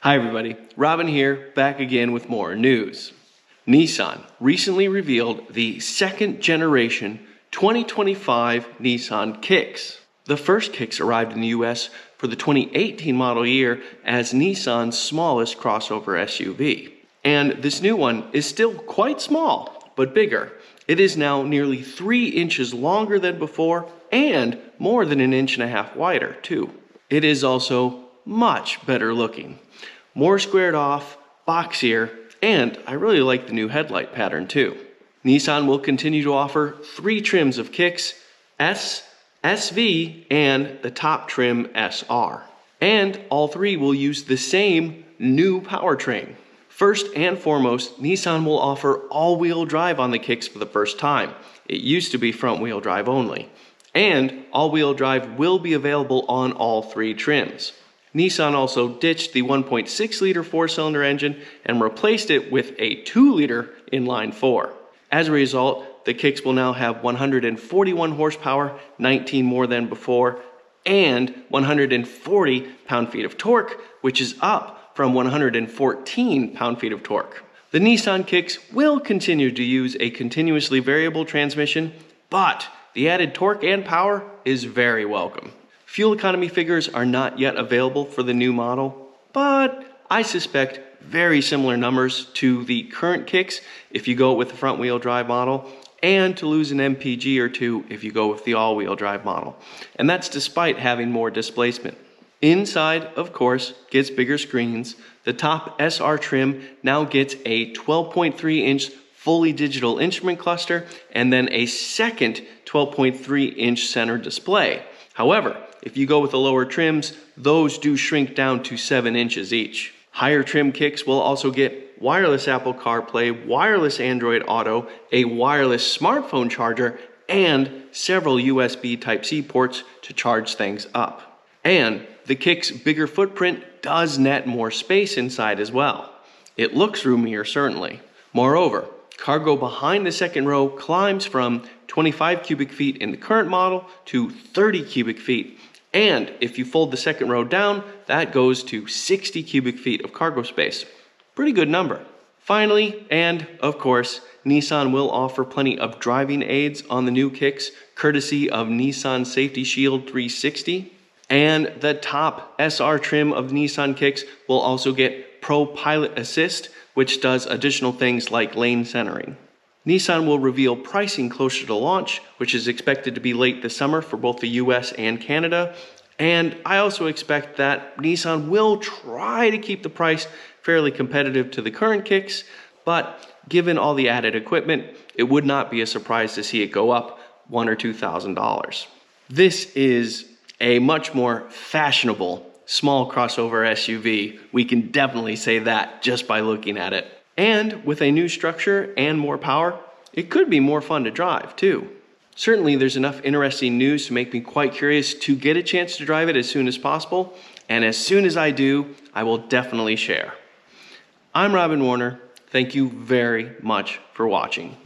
Hi everybody, Robin here, back again with more news. Nissan recently revealed the second generation 2025 Nissan Kicks. The first Kicks arrived in the US for the 2018 model year as Nissan's smallest crossover SUV. And this new one is still quite small, but bigger. It is now nearly 3 inches longer than before and more than 1.5 inches wider too. It is also much better looking. More squared off, boxier, and I really like the new headlight pattern too. Nissan will continue to offer 3 trims of Kicks: S, SV, and the top trim SR. And all 3 will use the same new powertrain. First and foremost, Nissan will offer all-wheel drive on the Kicks for the first time. It used to be front-wheel drive only. And all-wheel drive will be available on all 3 trims. Nissan also ditched the 1.6-liter 4-cylinder engine and replaced it with a 2-liter inline-4. As a result, the Kicks will now have 141 horsepower, 19 more than before, and 140 pound-feet of torque, which is up from 114 pound-feet of torque. The Nissan Kicks will continue to use a continuously variable transmission, but the added torque and power is very welcome. Fuel economy figures are not yet available for the new model, but I suspect very similar numbers to the current Kicks if you go with the front-wheel drive model, and to lose an MPG or 2 if you go with the all-wheel drive model. And that's despite having more displacement. Inside, of course, gets bigger screens. The top SR trim now gets a 12.3-inch fully digital instrument cluster, and then a second 12.3-inch center display. However, if you go with the lower trims, those do shrink down to 7 inches each. Higher trim Kicks will also get wireless Apple CarPlay, wireless Android Auto, a wireless smartphone charger, and several USB Type-C ports to charge things up. And the Kicks' bigger footprint does net more space inside as well. It looks roomier, certainly. Moreover, cargo behind the second row climbs from 25 cubic feet in the current model to 30 cubic feet. And if you fold the second row down, that goes to 60 cubic feet of cargo space. Pretty good number. Finally, and of course, Nissan will offer plenty of driving aids on the new Kicks, courtesy of Nissan Safety Shield 360. And the top SR trim of Nissan Kicks will also get Pro Pilot Assist, which does additional things like lane centering. Nissan will reveal pricing closer to launch, which is expected to be late this summer for both the US and Canada. And I also expect that Nissan will try to keep the price fairly competitive to the current Kicks, but given all the added equipment, it would not be a surprise to see it go up $1,000 or $2,000. This is a much more fashionable small crossover SUV. We can definitely say that just by looking at it. And with a new structure and more power, it could be more fun to drive too. Certainly there's enough interesting news to make me quite curious to get a chance to drive it as soon as possible. And as soon as I do, I will definitely share. I'm Robin Warner. Thank you very much for watching.